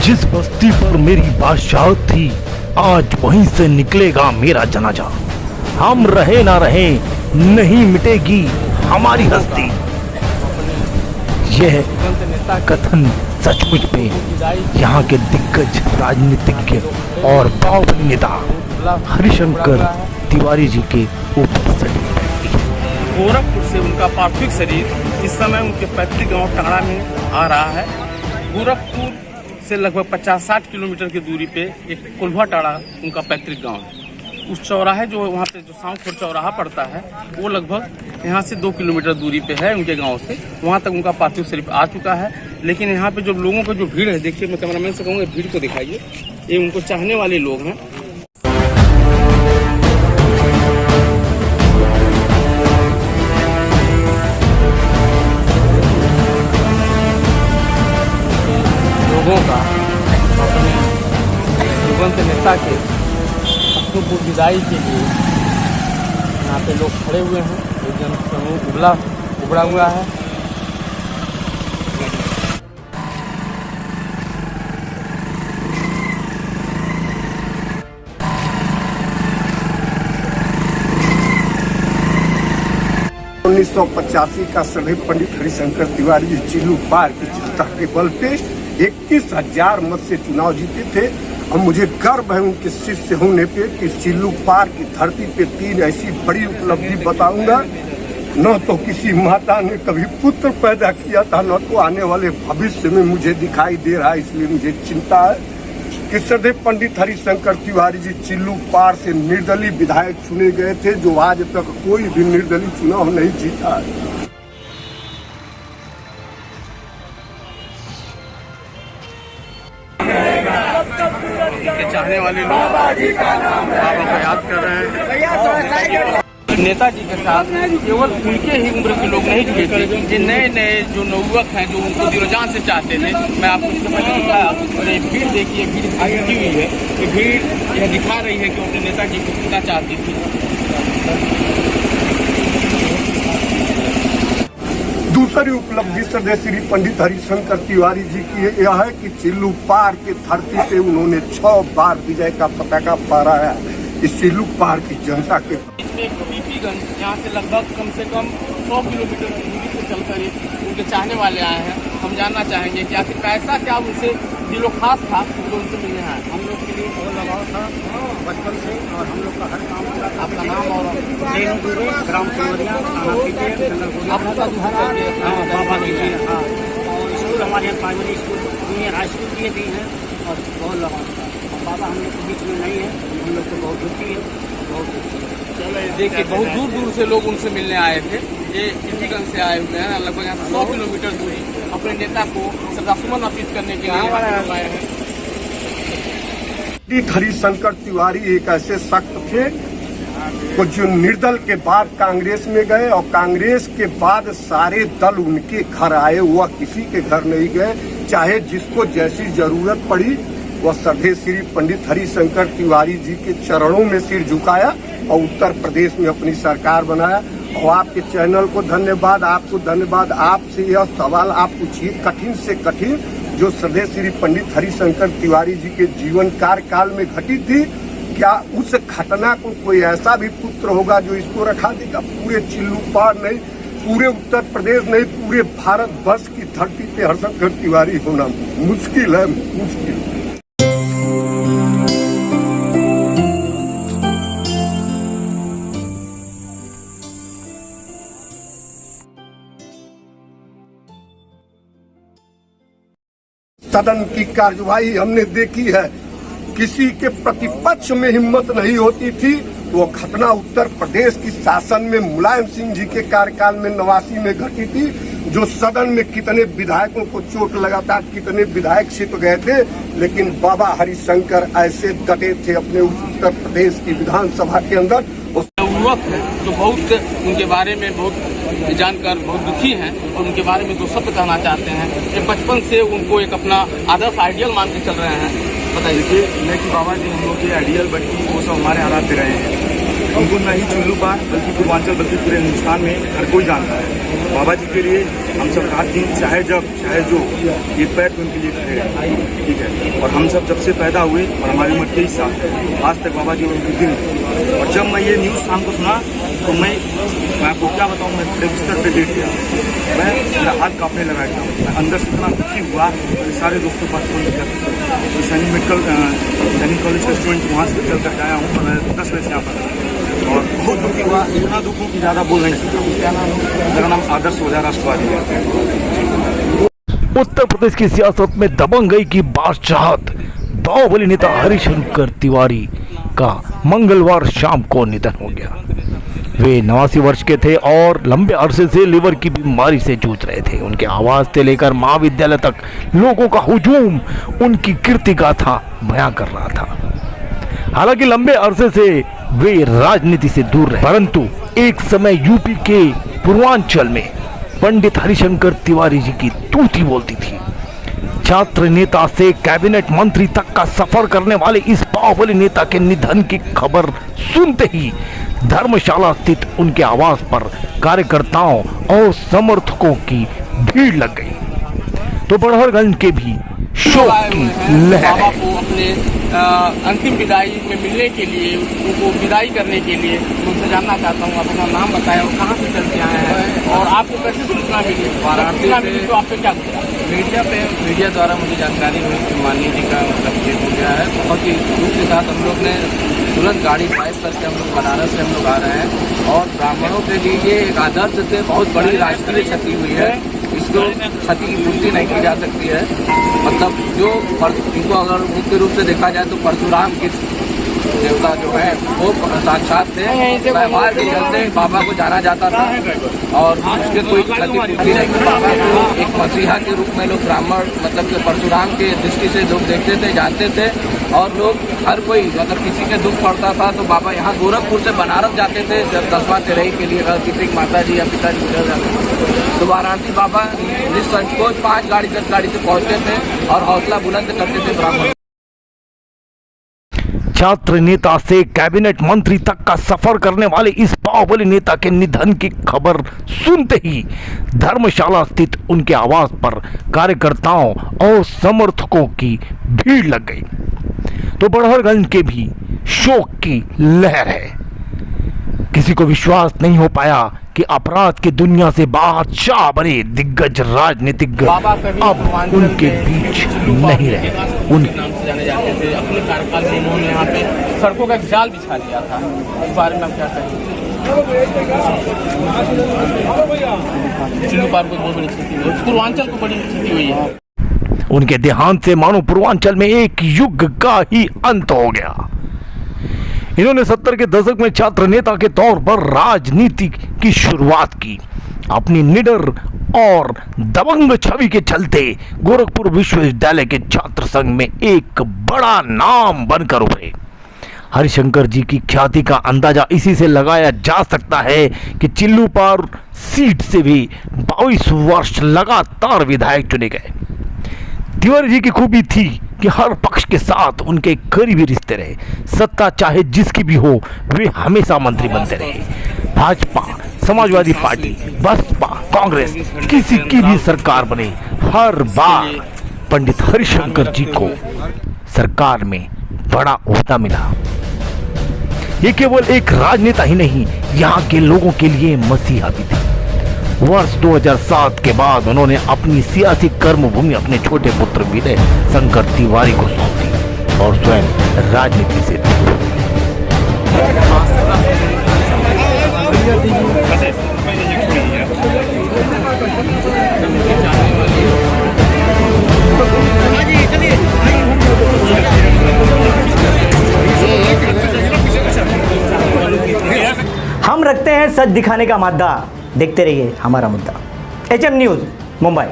जिस बस्ती पर मेरी बादशाहत थी, आज वहीं से निकलेगा मेरा जनाजा। हम रहे ना रहे, नहीं मिटेगी हमारी हस्ती। यह कथन सचमुच पे यहाँ के दिग्गज राजनीतिज्ञ और बाहुबली नेता हरिशंकर तिवारी जी के ऊपर सटी बैठती है। गोरखपुर से उनका पार्थिव शरीर इस समय उनके पैतृक गांव टाड़ा में आ रहा है। गोरखपुर से लगभग 50-60 किलोमीटर की दूरी पे एक कोल्हा टाड़ा उनका पैतृक गांव है। उस चौराहे जो वहाँ पे जो सांखोर चौराहा पड़ता है, वो लगभग यहाँ से 2 किलोमीटर दूरी पे है उनके गांव से। वहाँ तक उनका पार्थिव शरीर आ चुका है। लेकिन यहाँ पे जो लोगों का जो भीड़ है, देखिए, मैं कैमरामैन से कहूँगा भीड़ को दिखाइए। ये उनको चाहने वाले लोग हैं। लोगों का अपने दिवंगत नेता के अश्रुपूर्ण विदाई के लिए यहाँ पे लोग खड़े हुए हैं। एक जन समूह उबड़ा हुआ है। उन्नीस 1985 का श्रद्धेय पंडित हरिशंकर तिवारी जी चिल्लू पार की चिंता के बल पे 21,000 मत से चुनाव जीते थे। और मुझे गर्व है उनके शिष्य होने पे कि चिल्लू पार की धरती पे 3 ऐसी बड़ी उपलब्धि बताऊंगा। न तो किसी माता ने कभी पुत्र पैदा किया था, न तो आने वाले भविष्य में मुझे दिखाई दे रहा है। इसलिए मुझे चिंता है कि श्रद्धेय पंडित हरिशंकर तिवारी जी चिल्लू पार से निर्दलीय विधायक चुने गए थे, जो आज तक कोई भी निर्दलीय चुनाव नहीं जीता है। चाहने वाले लोग बाबा को याद कर रहे हैं। नेताजी के साथ केवल उनके ही उम्र के लोग नहीं जुड़े थे, जो नए जो नवयुवक हैं, जो उनको दिलोजान से चाहते थे। मैं आपको इससे पहले दिखाया, और ये भीड़ देखिए, भीड़ जुटी हुई है। ये भीड़ यह दिखा रही है कि अपने नेताजी को कितना चाहती थी। दूसरी उपलब्धि श्रद्धेय श्री पंडित हरिशंकर तिवारी जी की यह है कि चिल्लू पार के धरती पे उन्होंने 6 बार विजय का पताका फहराया। इस चिल्लू पार की जनता के पीपीगंज यहाँ से लगभग कम से कम 100 किलोमीटर दूरी से चलकर उनके चाहने वाले आए हैं। हम जानना चाहेंगे कि आखिर कैसा क्या उनसे दिलो खास था जो उनसे मिलने आए। हम लोग के लिए बहुत लगाव था बचपन से, और हम लोग का हर काम होता था। आपका नाम और ग्राम कुंवरिया, बाबा जी हैं। हाँ, और स्कूल हमारे यहाँ primary school, junior high school किए भी हैं, और बहुत लगाव था। और बाबा हम लोग के बीच में नहीं है, हम लोग को बहुत दुखी है, बहुत दुखी है। देखिए, बहुत दूर दूर से लोग उनसे मिलने आए थे। ये पीपीगंज से आए हुए हैं, लगभग यहाँ 100 किलोमीटर दूरी अपने नेता को श्रद्धासुमन अर्पित करने के लिए आए हैं। हरिशंकर तिवारी एक ऐसे शख्स थे जो निर्दल के बाद कांग्रेस में गए, और कांग्रेस के बाद सारे दल उनके घर आए, वह किसी के घर नहीं गए। चाहे जिसको जैसी जरूरत पड़ी, वह श्रद्धेय श्री पंडित हरिशंकर तिवारी जी के चरणों में सिर झुकाया और उत्तर प्रदेश में अपनी सरकार बनाया। और आपके चैनल को धन्यवाद, आपको धन्यवाद। आपसे यह सवाल आप पूछिए, कठिन से कठिन, जो श्रद्धेय श्री पंडित हरिशंकर तिवारी जी के जीवन कार्यकाल में घटित थी, क्या उस घटना को कोई ऐसा भी पुत्र होगा जो इसको रखा देगा? पूरे चिल्लू पार नहीं, पूरे उत्तर प्रदेश नहीं, पूरे भारत वर्ष की धरती पे हरिशंकर तिवारी होना मुश्किल है, मुश्किल। सदन की कार्यवाही हमने देखी है, किसी के प्रतिपक्ष में हिम्मत नहीं होती थी। वो घटना उत्तर प्रदेश की शासन में मुलायम सिंह जी के कार्यकाल में 89 में घटी थी, जो सदन में कितने विधायकों को चोट लगा था, कितने विधायक छिप गए थे, लेकिन बाबा हरिशंकर ऐसे डटे थे अपने उत्तर प्रदेश की विधानसभा के अंदर। युवक है जो बहुत उनके बारे में बहुत जानकर बहुत दुखी हैं, और उनके बारे में 2 शब्द कहना चाहते हैं। ये बचपन से उनको एक अपना आदर्श आइडियल मान के चल रहे हैं। बताइए। देखिए, बाबा जी हम लोग के आइडियल बन वो सब हमारे आराध्य रहे हैं। हमको ना ही चुल्लू पार बल्कि पूर्वांचल बल्कि पूरे हिंदुस्तान में हर कोई जानता है। बाबा जी के लिए हम सब रात दिन चाहे जब चाहे जो ये पैर तो उनके लिए खड़े हैं, ठीक है। और हम सब जब से पैदा हुए और हमारी उम्र 23 साल आज तक बाबा जी उनके दिन। और जब मैं ये न्यूज़ शाम को सुना तो मैं आपको क्या बताऊँ, मैं बड़े बिस्तर पर लेट गया, मैं मेरा हाथ कांपने लगा था। मैं अंदर से इतना दुखी हुआ, मेरे सारे दोस्तों के पास फोन किया। सैनिक कॉलेज का स्टूडेंट वहाँ से चल कर आया हूँ और मैं 10 बजे से यहाँ पर और बहुत दुखी हुआ। इतना दुख हूँ कि ज़्यादा बोल नहीं सकता। क्या नाम है? मेरा नाम आदर्श ओझा राष्ट्रवादी है। उत्तर प्रदेश की सियासत में दबंगई की बादशाहत बाहुबली नेता हरिशंकर तिवारी का मंगलवार शाम को निधन हो गया। वे 89 वर्ष के थे और लंबे अरसे से लिवर की बीमारी से जूझ रहे थे। उनके आवाज से लेकर महाविद्यालय तक लोगों का हुजूम उनकी कीर्ति गाथा बयां कर रहा था। हालांकि लंबे अरसे से वे राजनीति से दूर रहे, परंतु एक समय यूपी के पूर्वांचल में पंडित हरिशंकर तिवारी जी की तूती बोलती थी। छात्र नेता से कैबिनेट मंत्री तक का सफर करने वाले इस बाहुबली नेता के निधन की खबर सुनते ही धर्मशाला स्थित उनके आवास पर कार्यकर्ताओं और समर्थकों की भीड़ लग गई तो बड़हरगंज के भी शोक की लहर बाबा को अपने अंतिम विदाई में मिलने के लिए, उनको विदाई करने के लिए उनसे जानना चाहता हूँ। आप अपना नाम बताएं और कहाँ से चल के आए हैं और आपको कैसे सूचना मिली? सूचना मिली तो आप पे क्या गुजरा? मीडिया द्वारा मुझे जानकारी हुई कि माननीय जी का मतलब ये हो गया है। बहुत ही दुख के साथ हम लोग ने तुरंत गाड़ी ड्राइव करके हम लोग बनारस से हम लोग आ रहे हैं और ब्राह्मणों के लिए ये एक आदर्श से बहुत बड़ी राष्ट्रीय क्षति हुई है। इसको क्षति की पूर्ति नहीं की जा सकती है। मतलब जो इनको अगर मुख्य रूप से देखा जाए तो परशुराम के देवता जो है वो साक्षात थे। व्यवहार के चलते बाबा को जाना जाता था और उसके कोई क्षतिपूर्ति नहीं की। बाबा को एक मसीहा के रूप में लोग ब्राह्मण मतलब कि परशुराम के दृष्टि से लोग देखते थे, जानते थे और लोग हर कोई अगर किसी के दुख पड़ता था तो बाबा यहाँ गोरखपुर से बनारस जाते थे। जब 10वां तिरई के लिए किसी माता जी या पिताजी गुजर जाते थे तो वाराणसी बाबा निसंकोच 5 गाड़ी 10 गाड़ी से पहुँचते थे और हौसला बुलंद करते थे ब्राह्मण। छात्र नेता से कैबिनेट मंत्री तक का सफर करने वाले इस बाहुबली नेता के निधन की खबर सुनते ही धर्मशाला स्थित उनके आवास पर कार्यकर्ताओं और समर्थकों की भीड़ लग गई तो बड़हरगंज के भी शोक की लहर है। किसी को विश्वास नहीं हो पाया कि अपराध की दुनिया से बादशाह बने दिग्गज राजनीतिज्ञ अब उनके बीच नहीं रहे। उनके नाम से जाने जाते थे। अपने कार्यकाल में उन्होंने यहाँ पे सड़कों का एक जाल बिछा दिया था। इस बारे में आप क्या कहेंगे? चिल्लू पार को बहुत बड़ी क्षति हुई, पूर्वांचल को बड़ी क्षति हुई है। उनके देहांत से मानो पूर्वांचल में एक युग का ही अंत हो गया। इन्होंने 70 के दशक में छात्र नेता के तौर पर राजनीति की शुरुआत की। अपनी निडर और दबंग छवि के चलते गोरखपुर विश्वविद्यालय के छात्र संघ में एक बड़ा नाम बनकर उभरे। हरिशंकर जी की ख्याति का अंदाजा इसी से लगाया जा सकता है कि चिल्लू पार सीट से भी 22 वर्ष लगातार विधायक चुने गए। तिवारी जी की खूबी थी कि हर पक्ष के साथ उनके करीबी रिश्ते रहे। सत्ता चाहे जिसकी भी हो वे हमेशा मंत्री बनते रहे। भाजपा, समाजवादी पार्टी, बसपा, कांग्रेस किसी की भी सरकार बने, हर बार पंडित हरिशंकर जी को सरकार में बड़ा ओहदा मिला। ये केवल एक राजनेता ही नहीं, यहाँ के लोगों के लिए मसीहा भी थे। वर्ष 2007 के बाद उन्होंने अपनी सियासी कर्मभूमि अपने छोटे पुत्र विजय शंकर तिवारी को सौंप दी और स्वयं राजनीति से दूर हो हम रखते हैं सच दिखाने का मादा, देखते रहिए हमारा मुद्दा। HM news Mumbai.